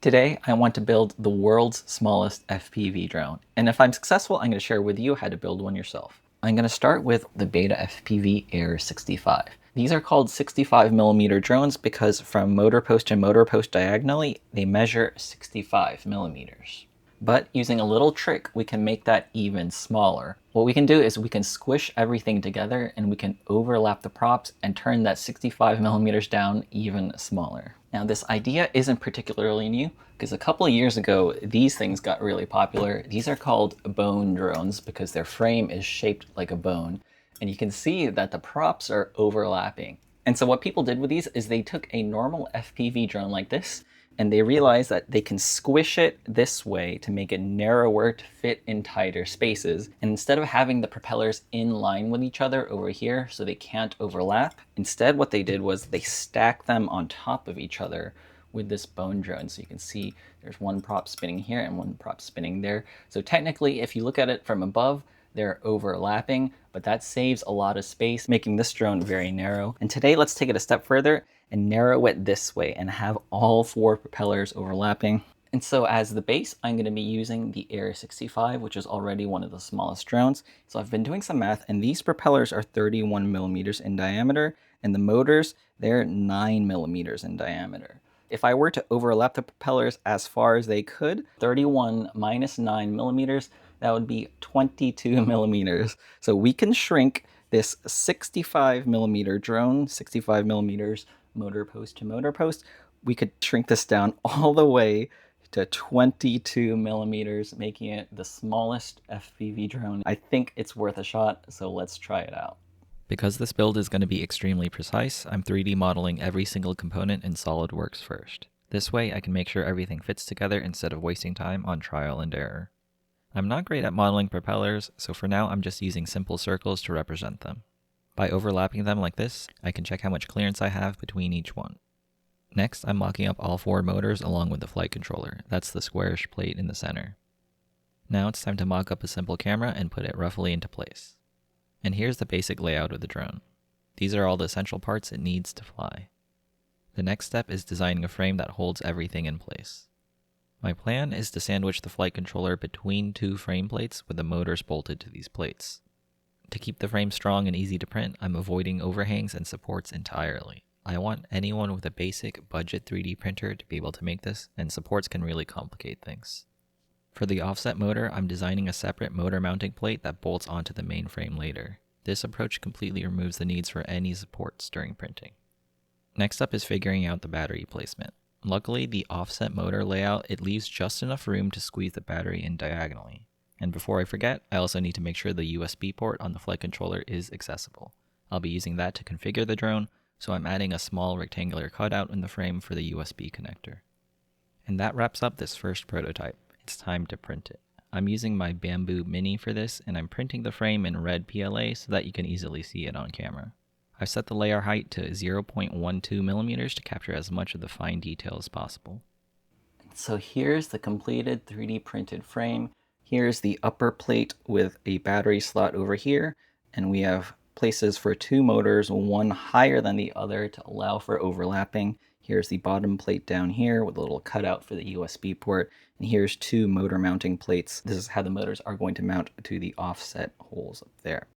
Today, I want to build the world's smallest FPV drone. And if I'm successful, I'm going to share with you how to build one yourself. I'm going to start with the Beta FPV Air 65. These are called 65mm drones because from motor post to motor post diagonally, they measure 65mm. But using a little trick, we can make that even smaller. What we can do is we can squish everything together and we can overlap the props and turn that 65mm down even smaller. Now this idea isn't particularly new because a couple of years ago, these things got really popular. These are called bone drones because their frame is shaped like a bone. And you can see that the props are overlapping. And so what people did with these is they took a normal FPV drone like this and they realized that they can squish it this way to make it narrower to fit in tighter spaces. And instead of having the propellers in line with each other over here so they can't overlap, instead what they did was they stacked them on top of each other with this bone drone. So you can see there's one prop spinning here and one prop spinning there. So technically, if you look at it from above, they're overlapping, but that saves a lot of space, making this drone very narrow. And today, let's take it a step further and narrow it this way and have all four propellers overlapping. And so as the base, I'm going to be using the Air 65, which is already one of the smallest drones. So I've been doing some math, and these propellers are 31mm in diameter, and the motors, they're 9mm in diameter. If I were to overlap the propellers as far as they could, 31 minus 9mm, that would be 22mm. So we can shrink this 65mm drone, 65mm motor post to motor post. We could shrink this down all the way to 22mm, making it the smallest FPV drone. I think it's worth a shot, so let's try it out. Because this build is going to be extremely precise, I'm 3D modeling every single component in SolidWorks first. This way I can make sure everything fits together instead of wasting time on trial and error. I'm not great at modeling propellers, so for now I'm just using simple circles to represent them. By overlapping them like this, I can check how much clearance I have between each one. Next, I'm mocking up all four motors along with the flight controller. That's the squarish plate in the center. Now it's time to mock up a simple camera and put it roughly into place. And here's the basic layout of the drone. These are all the essential parts it needs to fly. The next step is designing a frame that holds everything in place. My plan is to sandwich the flight controller between two frame plates with the motors bolted to these plates. To keep the frame strong and easy to print, I'm avoiding overhangs and supports entirely. I want anyone with a basic budget 3D printer to be able to make this, and supports can really complicate things. For the offset motor, I'm designing a separate motor mounting plate that bolts onto the main frame later. This approach completely removes the needs for any supports during printing. Next up is figuring out the battery placement. Luckily, the offset motor layout, it leaves just enough room to squeeze the battery in diagonally. And before I forget, I also need to make sure the USB port on the flight controller is accessible. I'll be using that to configure the drone, so I'm adding a small rectangular cutout in the frame for the USB connector. And that wraps up this first prototype. It's time to print it. I'm using my Bamboo Mini for this, and I'm printing the frame in red PLA so that you can easily see it on camera. I've set the layer height to 0.12mm to capture as much of the fine detail as possible. So here's the completed 3D printed frame. Here's the upper plate with a battery slot over here, and we have places for two motors, one higher than the other to allow for overlapping. Here's the bottom plate down here with a little cutout for the USB port, and here's two motor mounting plates. This is how the motors are going to mount to the offset holes up there.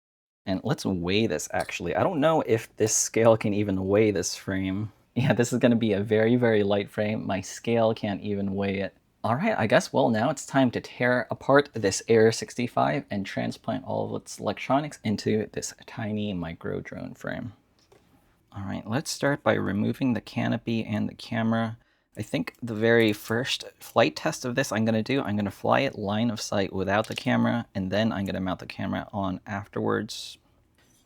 And let's weigh this actually. I don't know if this scale can even weigh this frame. Yeah, this is going to be a very, very light frame. My scale can't even weigh it. All right, I guess, well, now it's time to tear apart this Air 65 and transplant all of its electronics into this tiny micro drone frame. All right, let's start by removing the canopy and the camera. I think the very first flight test of this I'm going to fly it line of sight without the camera, and then I'm going to mount the camera on afterwards.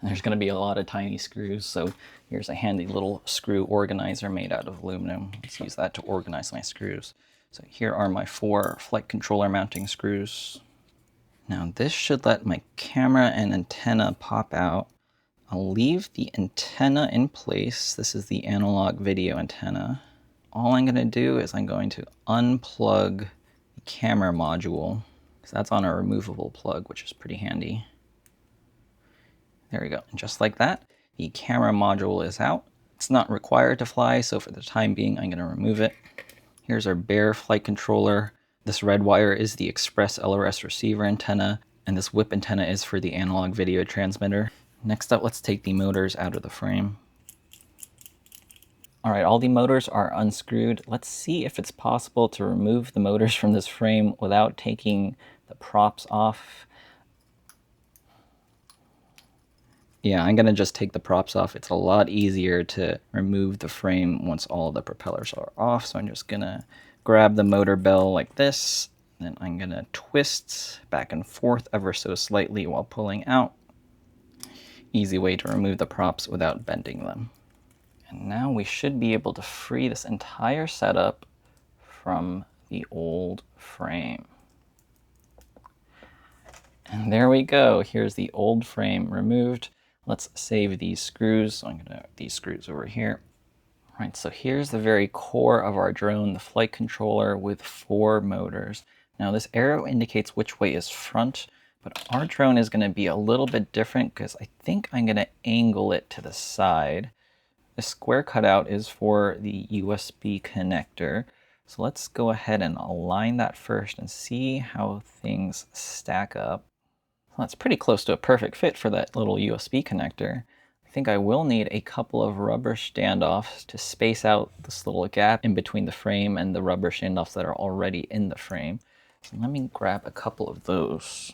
And there's going to be a lot of tiny screws, so here's a handy little screw organizer made out of aluminum. Let's use that to organize my screws. So here are my 4 flight controller mounting screws. Now this should let my camera and antenna pop out. I'll leave the antenna in place. This is the analog video antenna. All I'm going to do is I'm going to unplug the camera module, because that's on a removable plug, which is pretty handy. There we go. And just like that, the camera module is out. It's not required to fly, so for the time being, I'm going to remove it. Here's our bare flight controller. This red wire is the express LRS receiver antenna, and this whip antenna is for the analog video transmitter. Next up, let's take the motors out of the frame. All right, all the motors are unscrewed. Let's see if it's possible to remove the motors from this frame without taking the props off. Yeah, I'm gonna just take the props off. It's a lot easier to remove the frame once all the propellers are off. So I'm just gonna grab the motor bell like this, then I'm gonna twist back and forth ever so slightly while pulling out. Easy way to remove the props without bending them. And now we should be able to free this entire setup from the old frame. And there we go. Here's the old frame removed. Let's save these screws. So I'm gonna these screws over here. All right, so here's the very core of our drone, the flight controller with 4 motors. Now this arrow indicates which way is front, but our drone is gonna be a little bit different because I think I'm gonna angle it to the side. The square cutout is for the USB connector. So let's go ahead and align that first and see how things stack up. Well, that's pretty close to a perfect fit for that little USB connector. I think I will need a couple of rubber standoffs to space out this little gap in between the frame and the rubber standoffs that are already in the frame. So let me grab a couple of those.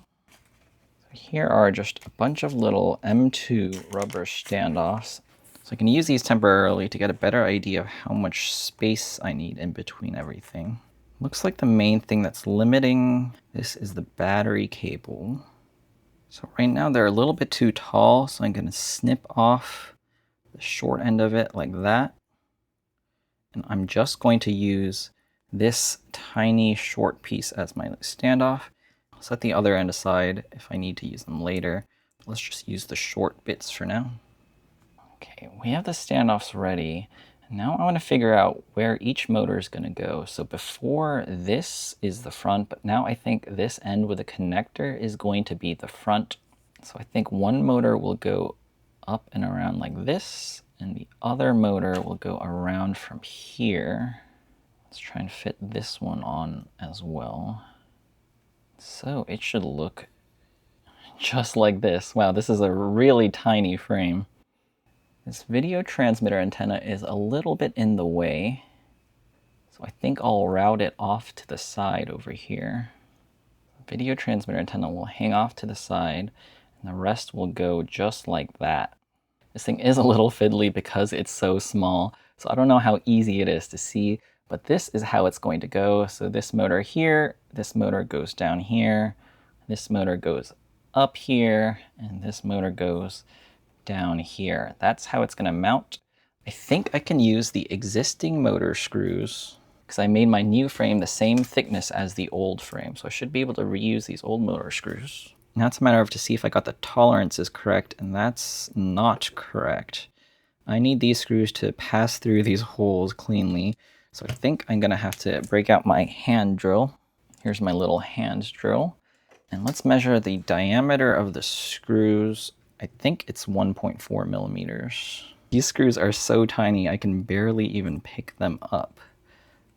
So here are just a bunch of little M2 rubber standoffs. So I can use these temporarily to get a better idea of how much space I need in between everything. Looks like the main thing that's limiting this is the battery cable. So right now they're a little bit too tall, so I'm gonna snip off the short end of it like that. And I'm just going to use this tiny short piece as my standoff. I'll set the other end aside if I need to use them later. But let's just use the short bits for now. Okay, we have the standoffs ready. Now I want to figure out where each motor is going to go. So before this is the front, but now I think this end with a connector is going to be the front. So I think one motor will go up and around like this, and the other motor will go around from here. Let's try and fit this one on as well. So it should look just like this. Wow, this is a really tiny frame. This video transmitter antenna is a little bit in the way, so I think I'll route it off to the side over here. The video transmitter antenna will hang off to the side, and the rest will go just like that. This thing is a little fiddly because it's so small, so I don't know how easy it is to see, but this is how it's going to go. So this motor here, this motor goes down here, this motor goes up here, and this motor goes down here. That's how it's going to mount. I think I can use the existing motor screws because I made my new frame the same thickness as the old frame. So I should be able to reuse these old motor screws. Now it's a matter of to see if I got the tolerances correct, and that's not correct. I need these screws to pass through these holes cleanly. So I think I'm going to have to break out my hand drill. Here's my little hand drill. And let's measure the diameter of the screws. I think it's 1.4 millimeters. These screws are so tiny I can barely even pick them up.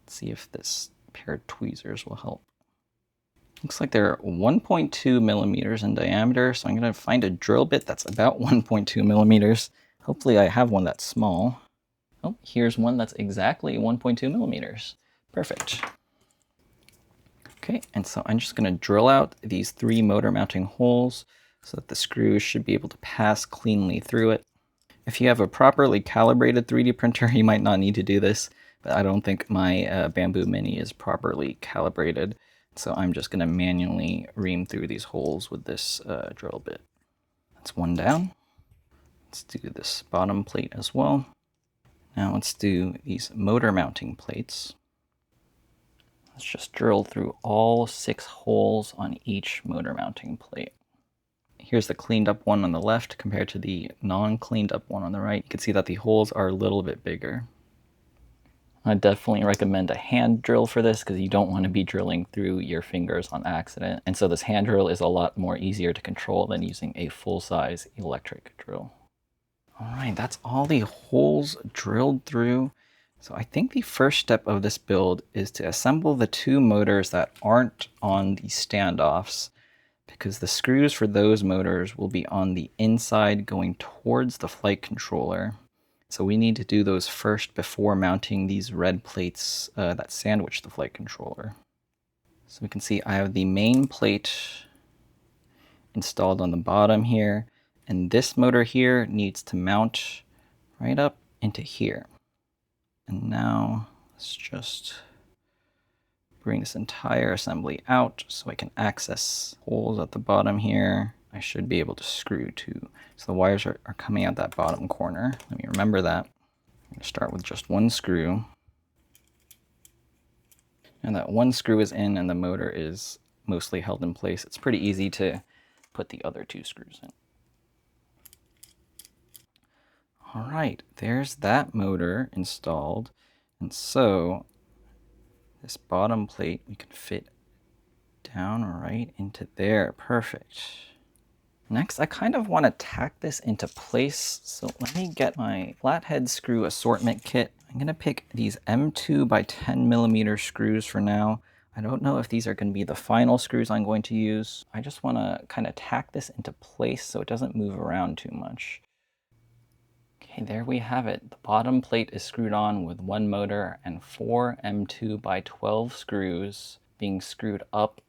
Let's see if this pair of tweezers will help. Looks like they're 1.2 millimeters in diameter, so I'm going to find a drill bit that's about 1.2 millimeters. Hopefully I have one that's small. Oh, here's one that's exactly 1.2 millimeters. Perfect. Okay, and so I'm just going to drill out these 3 motor mounting holes so that the screws should be able to pass cleanly through it. If you have a properly calibrated 3D printer, you might not need to do this, but I don't think my Bamboo Mini is properly calibrated, so I'm just going to manually ream through these holes with this drill bit. That's one down. Let's do this bottom plate as well. Now let's do these motor mounting plates. Let's just drill through all 6 holes on each motor mounting plate. Here's the cleaned up one on the left compared to the non-cleaned up one on the right. You can see that the holes are a little bit bigger. I definitely recommend a hand drill for this because you don't want to be drilling through your fingers on accident. And so this hand drill is a lot more easier to control than using a full-size electric drill. All right, that's all the holes drilled through. So I think the first step of this build is to assemble the two motors that aren't on the standoffs, because the screws for those motors will be on the inside going towards the flight controller. So we need to do those first before mounting these red plates that sandwich the flight controller. So we can see I have the main plate installed on the bottom here, and this motor here needs to mount right up into here. And now let's just bring this entire assembly out so I can access holes at the bottom here. I should be able to screw to. So the wires are coming out that bottom corner. Let me remember that. I'm going to start with just one screw. And that one screw is in and the motor is mostly held in place. It's pretty easy to put the other two screws in. All right, there's that motor installed. And so this bottom plate we can fit down right into there. Perfect. Next, I kind of want to tack this into place. So let me get my flathead screw assortment kit. I'm going to pick these M2 by 10 millimeter screws for now. I don't know if these are going to be the final screws I'm going to use. I just want to kind of tack this into place so it doesn't move around too much. Okay, there we have it. The bottom plate is screwed on with one motor and 4 M2 by 12 screws being screwed up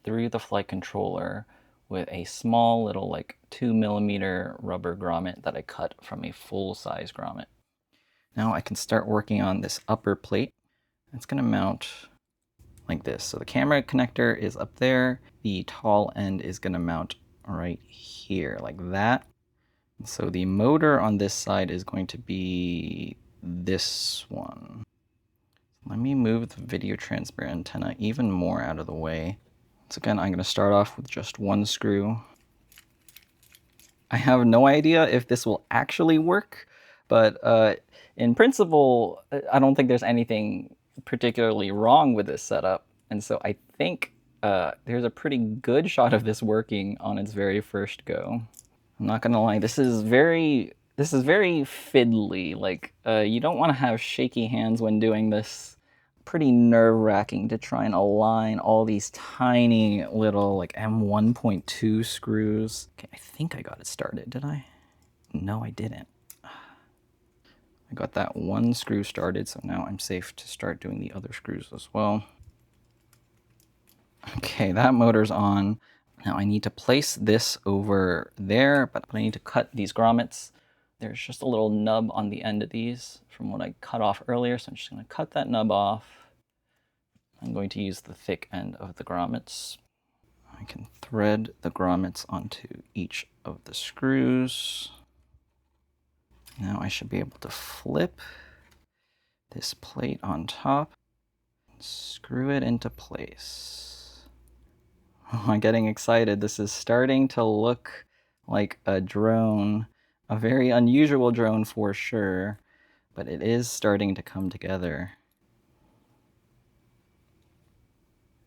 through the flight controller with a small little like 2 millimeter rubber grommet that I cut from a full-size grommet. Now I can start working on this upper plate. It's going to mount like this. So the camera connector is up there. The tall end is going to mount right here like that. So the motor on this side is going to be this one. Let me move the video transmitter antenna even more out of the way. So again, I'm going to start off with just one screw. I have no idea if this will actually work, but in principle, I don't think there's anything particularly wrong with this setup. And so I think there's a pretty good shot of this working on its very first go. I'm not gonna lie, this is very fiddly. Like, you don't want to have shaky hands when doing this. Pretty nerve-wracking to try and align all these tiny little like M1.2 screws. Okay, I think I got it started, did I? No, I didn't. I got that one screw started, so now I'm safe to start doing the other screws as well. Okay, that motor's on. Now I need to place this over there, but I need to cut these grommets. There's just a little nub on the end of these from what I cut off earlier, so I'm just going to cut that nub off. I'm going to use the thick end of the grommets. I can thread the grommets onto each of the screws. Now I should be able to flip this plate on top and screw it into place. Oh, I'm getting excited. This is starting to look like a drone, a very unusual drone for sure, but it is starting to come together.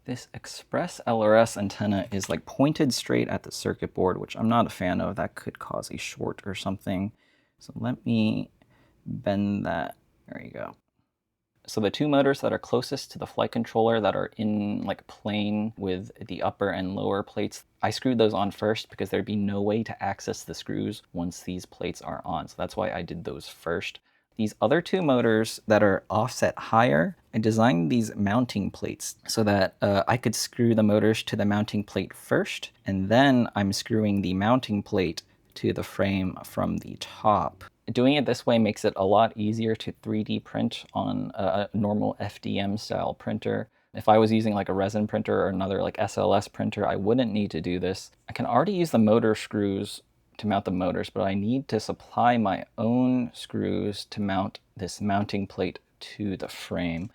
This Express LRS antenna is like pointed straight at the circuit board, which I'm not a fan of. That could cause a short or something. So let me bend that. There you go. So the two motors that are closest to the flight controller that are in like plane with the upper and lower plates, I screwed those on first because there'd be no way to access the screws once these plates are on. So that's why I did those first. These other two motors that are offset higher, I designed these mounting plates so that I could screw the motors to the mounting plate first, and then I'm screwing the mounting plate to the frame from the top. Doing it this way makes it a lot easier to 3D print on a normal FDM style printer. If I was using like a resin printer or another like SLS printer, I wouldn't need to do this. I can already use the motor screws to mount the motors, but I need to supply my own screws to mount this mounting plate to the frame.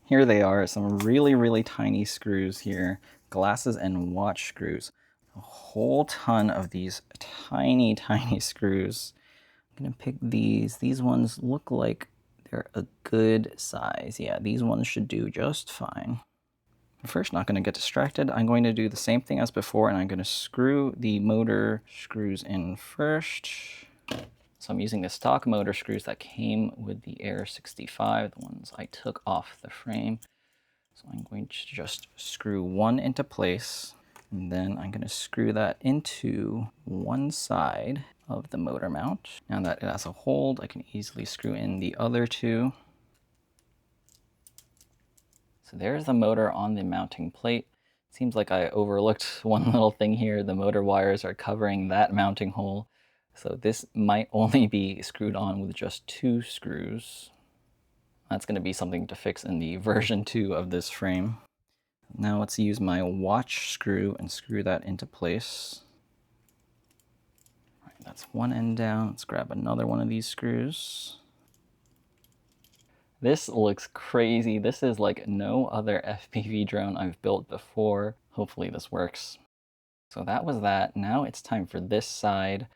Here they are, some really, really tiny screws here, glasses and watch screws. A whole ton of these tiny, tiny screws. I'm gonna pick these. These ones look like they're a good size. Yeah, these ones should do just fine. First, not going to get distracted. I'm going to do the same thing as before, and I'm going to screw the motor screws in first. So I'm using the stock motor screws that came with the Air 65, the ones I took off the frame. So I'm going to just screw one into place, and then I'm going to screw that into one side of the motor mount. Now that it has a hold, I can easily screw in the other two. So there's the motor on the mounting plate. Seems like I overlooked one little thing here. The motor wires are covering that mounting hole. So this might only be screwed on with just 2 screws. That's going to be something to fix in the version 2 of this frame. Now let's use my watch screw and screw that into place. All right, that's one end down. Let's grab another one of these screws. This looks crazy. This is like no other FPV drone I've built before. Hopefully this works. So that was that. Now it's time for this side.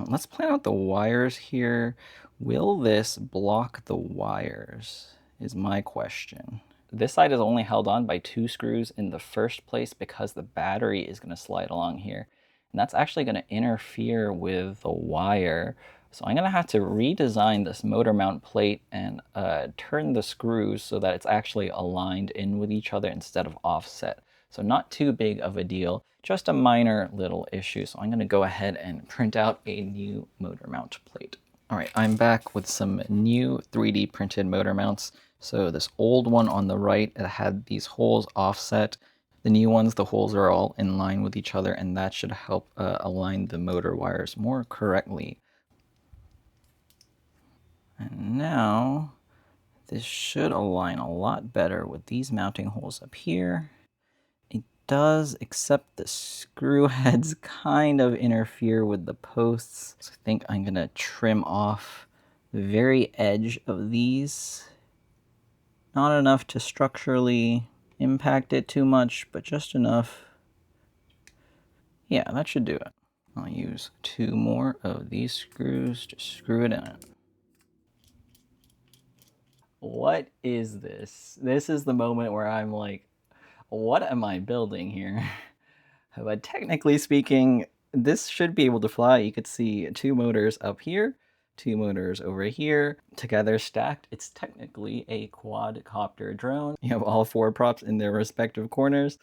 Let's plan out the wires here. Will this block the wires is my question. This side is only held on by 2 screws in the first place because the battery is going to slide along here. And that's actually going to interfere with the wire. So I'm going to have to redesign this motor mount plate and turn the screws so that it's actually aligned in with each other instead of offset. So not too big of a deal, just a minor little issue. So I'm going to go ahead and print out a new motor mount plate. All right, I'm back with some new 3D printed motor mounts. So this old one on the right, it had these holes offset. The new ones, the holes are all in line with each other, and that should help align the motor wires more correctly. And now this should align a lot better with these mounting holes up here. It does, except the screw heads kind of interfere with the posts. So I think I'm gonna trim off the very edge of these. Not enough to structurally impact it too much, but just enough. Yeah, that should do it. I'll use 2 more of these screws to screw it in. What is this? This is the moment where I'm like, what am I building here? But technically speaking, this should be able to fly. You could see 2 motors up here, 2 motors over here, together stacked. It's technically a quadcopter drone. You have all 4 props in their respective corners.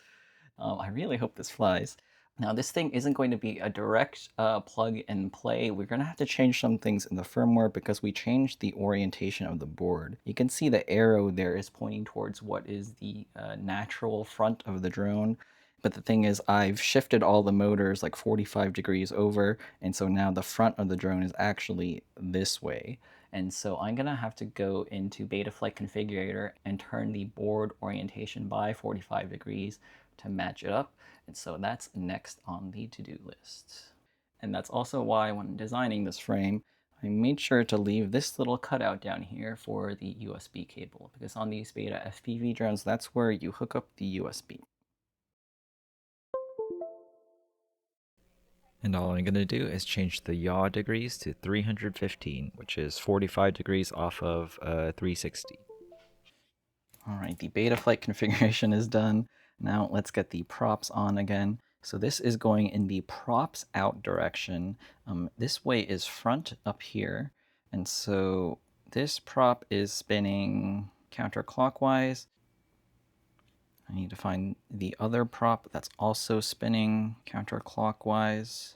I really hope this flies. Now this thing isn't going to be a direct plug and play. We're going to have to change some things in the firmware because we changed the orientation of the board. You can see the arrow there is pointing towards what is the natural front of the drone. But the thing is, I've shifted all the motors like 45 degrees over, and so now the front of the drone is actually this way. And so I'm gonna have to go into Betaflight Configurator and turn the board orientation by 45 degrees to match it up. And so that's next on the to-do list. And that's also why when designing this frame, I made sure to leave this little cutout down here for the USB cable, because on these beta FPV drones, that's where you hook up the USB. And all I'm going to do is change the yaw degrees to 315, which is 45 degrees off of 360. All right, the Betaflight configuration is done. Now let's get the props on again. So this is going in the props out direction. This way is front up here. And so this prop is spinning counterclockwise. I need to find the other prop that's also spinning counterclockwise.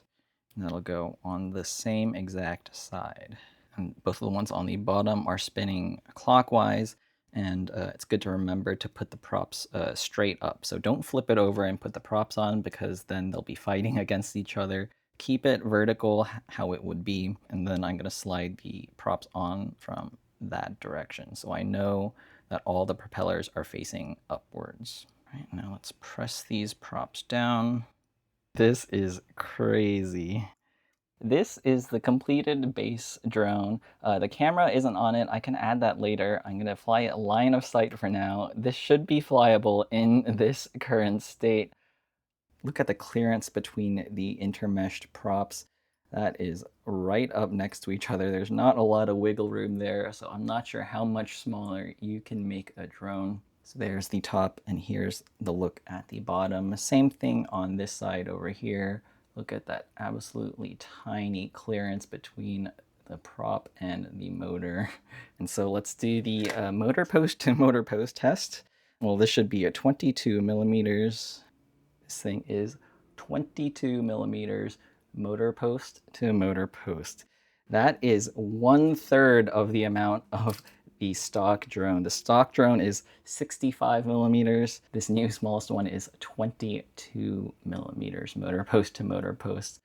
And that'll go on the same exact side. And both of the ones on the bottom are spinning clockwise. And it's good to remember to put the props straight up. So don't flip it over and put the props on, because then they'll be fighting against each other. Keep it vertical how it would be, and then I'm going to slide the props on from that direction. So I know that all the propellers are facing upwards. All right, now let's press these props down. This is crazy. This is the completed base drone. The camera isn't on it. I can add that later. I'm going to fly it line of sight for now. This should be flyable in this current state. Look at the clearance between the intermeshed props. That is right up next to each other. There's not a lot of wiggle room there, so I'm not sure how much smaller you can make a drone. So there's the top, and here's the look at the bottom. Same thing on this side over here. Look at that absolutely tiny clearance between the prop and the motor. And so let's do the motor post to motor post test. Well, this should be a 22 millimeters. This thing is 22 millimeters motor post to motor post. That is 1/3 of the amount of the stock drone. The stock drone is 65 millimeters. This new smallest one is 22 millimeters motor post to motor post.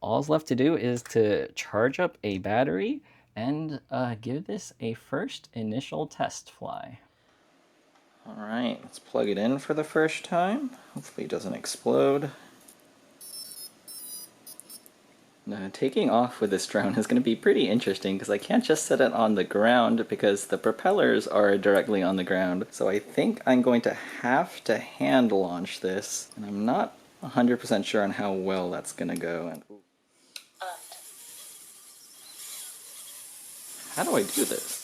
All's left to do is to charge up a battery and give this a first initial test fly. All right, let's plug it in for the first time. Hopefully it doesn't explode. Now, taking off with this drone is going to be pretty interesting because I can't just set it on the ground because the propellers are directly on the ground. So I think I'm going to have to hand launch this, and I'm not 100% sure on how well that's going to go. And how do I do this?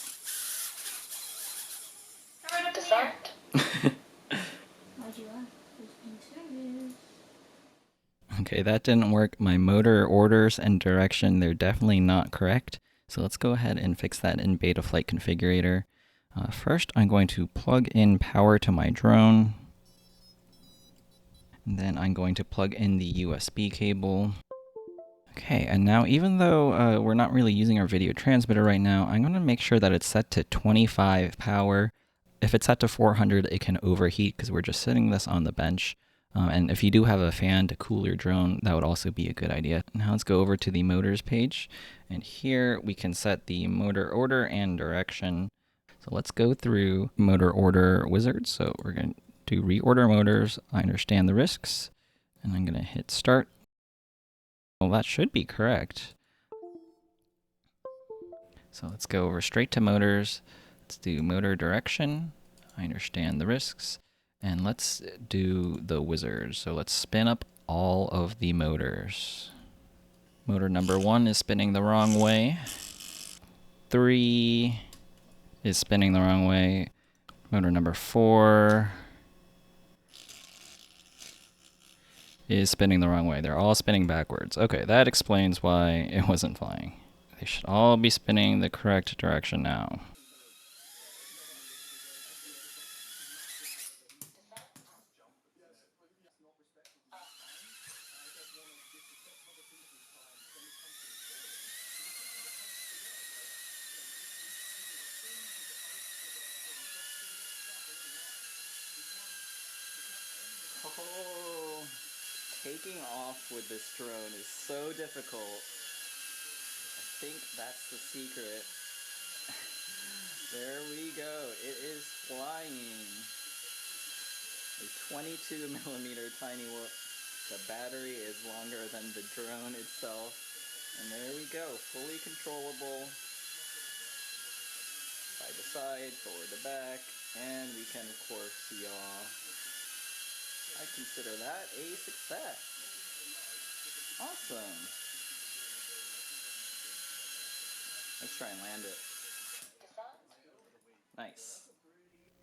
Okay, that didn't work. My motor orders and direction, they're definitely not correct. So let's go ahead and fix that in Betaflight Configurator. First, I'm going to plug in power to my drone. And then I'm going to plug in the USB cable. Okay, and now even though we're not really using our video transmitter right now, I'm going to make sure that it's set to 25 power. If it's set to 400, it can overheat because we're just sitting this on the bench. And if you do have a fan to cool your drone, that would also be a good idea. Now let's go over to the motors page. And here we can set the motor order and direction. So let's go through motor order wizard. So we're going to do reorder motors. I understand the risks. And I'm going to hit start. Well, that should be correct. So let's go over straight to motors. Let's do motor direction. I understand the risks. And let's do the wizard. So let's spin up all of the motors. Motor number 1 is spinning the wrong way. 3 is spinning the wrong way. Motor number 4 is spinning the wrong way. They're all spinning backwards. Okay, that explains why it wasn't flying. They should all be spinning the correct direction now. Oh, taking off with this drone is so difficult. I think that's the secret. There we go. It is flying. A 22 millimeter tiny whoop. The battery is longer than the drone itself. And there we go. Fully controllable. Side to side, forward to back. And we can, of course, yaw. I consider that a success. Awesome. Let's try and land it. Nice.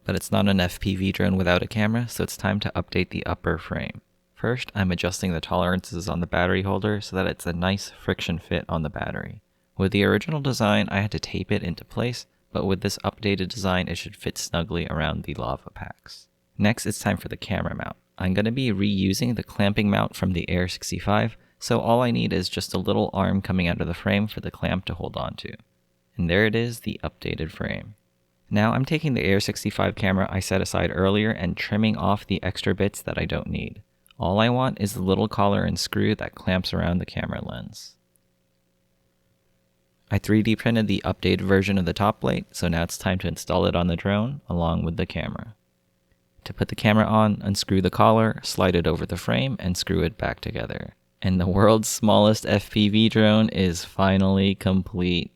But it's not an FPV drone without a camera, so it's time to update the upper frame. First, I'm adjusting the tolerances on the battery holder so that it's a nice friction fit on the battery. With the original design, I had to tape it into place, but with this updated design, it should fit snugly around the lava packs. Next, it's time for the camera mount. I'm going to be reusing the clamping mount from the Air 65, so all I need is just a little arm coming out of the frame for the clamp to hold on to. And there it is, the updated frame. Now I'm taking the Air 65 camera I set aside earlier and trimming off the extra bits that I don't need. All I want is the little collar and screw that clamps around the camera lens. I 3D printed the updated version of the top plate, so now it's time to install it on the drone along with the camera. To put the camera on, unscrew the collar, slide it over the frame, and screw it back together. And the world's smallest FPV drone is finally complete.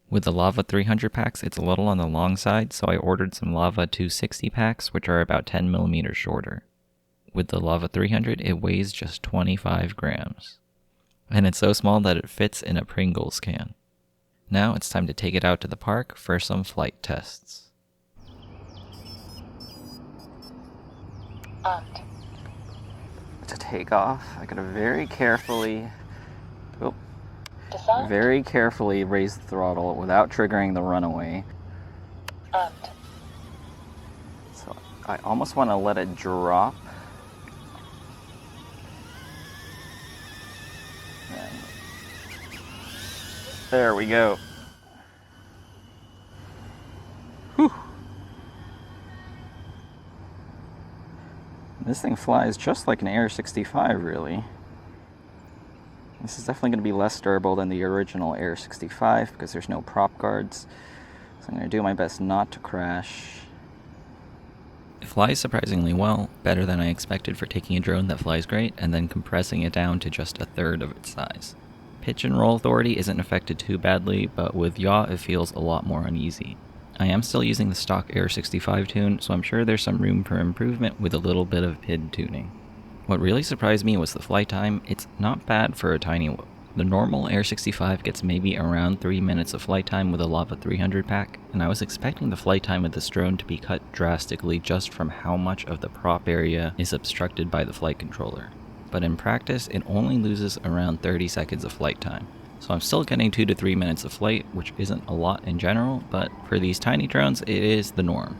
With the Lava 300 packs, it's a little on the long side, so I ordered some Lava 260 packs, which are about 10 millimeters shorter. With the Lava 300, it weighs just 25 grams. And it's so small that it fits in a Pringles can. Now it's time to take it out to the park for some flight tests. To take off, I gotta very carefully Very carefully raise the throttle without triggering the runaway. So I almost want to let it drop. And there we go. Whew. This thing flies just like an Air 65, really. This is definitely going to be less durable than the original Air 65 because there's no prop guards. So I'm going to do my best not to crash. It flies surprisingly well, better than I expected for taking a drone that flies great and then compressing it down to just a third of its size. Pitch and roll authority isn't affected too badly, but with yaw it feels a lot more uneasy. I am still using the stock Air 65 tune, so I'm sure there's some room for improvement with a little bit of PID tuning. What really surprised me was the flight time. It's not bad for a tiny whoop. The normal Air 65 gets maybe around 3 minutes of flight time with a Lava 300 pack, and I was expecting the flight time of this drone to be cut drastically just from how much of the prop area is obstructed by the flight controller. But in practice, it only loses around 30 seconds of flight time. So I'm still getting 2 to 3 minutes of flight, which isn't a lot in general, but for these tiny drones, it is the norm.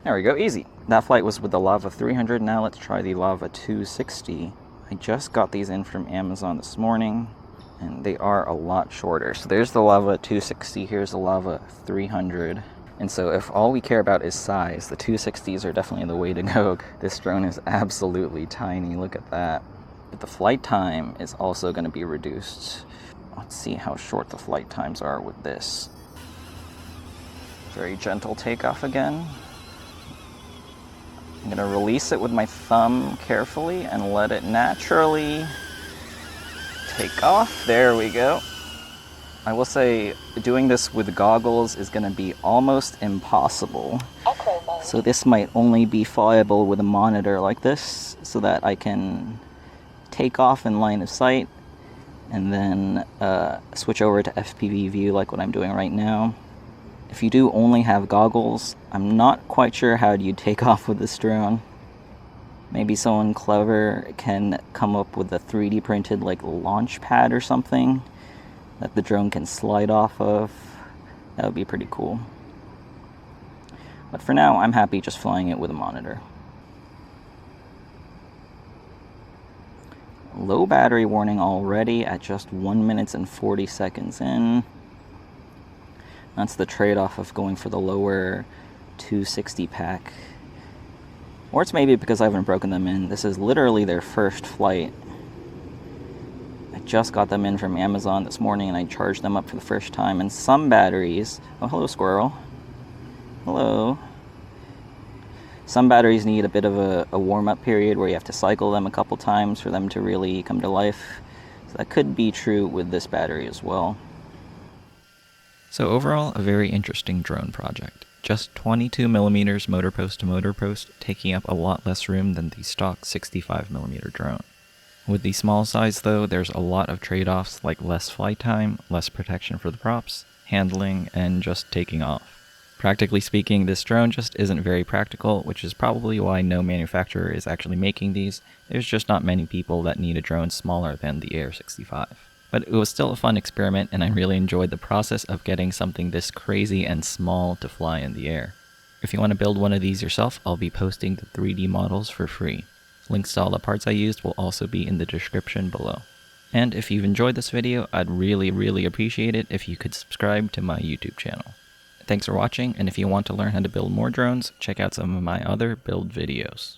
There we go, easy. That flight was with the Lava 300, now let's try the Lava 260. I just got these in from Amazon this morning, and they are a lot shorter. So there's the Lava 260, here's the Lava 300. And so if all we care about is size, the 260s are definitely the way to go. This drone is absolutely tiny, look at that. But the flight time is also going to be reduced. Let's see how short the flight times are with this. Very gentle takeoff again. I'm going to release it with my thumb carefully and let it naturally take off. There we go. I will say doing this with goggles is going to be almost impossible. So this might only be viable with a monitor like this so that I can take off in line of sight and then switch over to FPV view like what I'm doing right now. If you do only have goggles, I'm not quite sure how you'd take off with this drone. Maybe someone clever can come up with a 3D printed like launch pad or something that the drone can slide off of. That would be pretty cool. But for now, I'm happy just flying it with a monitor. Low battery warning already at just 1 minute and 40 seconds in. That's the trade-off of going for the lower 260 pack. Or it's maybe because I haven't broken them in. This is literally their first flight. I just got them in from Amazon this morning and I charged them up for the first time. And some batteries... Oh, hello, squirrel. Hello. Some batteries need a bit of a warm-up period where you have to cycle them a couple times for them to really come to life. So that could be true with this battery as well. So overall, a very interesting drone project. Just 22mm motor post to motor post, taking up a lot less room than the stock 65mm drone. With the small size though, there's a lot of trade-offs like less flight time, less protection for the props, handling, and just taking off. Practically speaking, this drone just isn't very practical, which is probably why no manufacturer is actually making these. There's just not many people that need a drone smaller than the Air 65. But it was still a fun experiment, and I really enjoyed the process of getting something this crazy and small to fly in the air. If you want to build one of these yourself, I'll be posting the 3D models for free. Links to all the parts I used will also be in the description below. And if you've enjoyed this video, I'd really appreciate it if you could subscribe to my YouTube channel. Thanks for watching, and if you want to learn how to build more drones, check out some of my other build videos.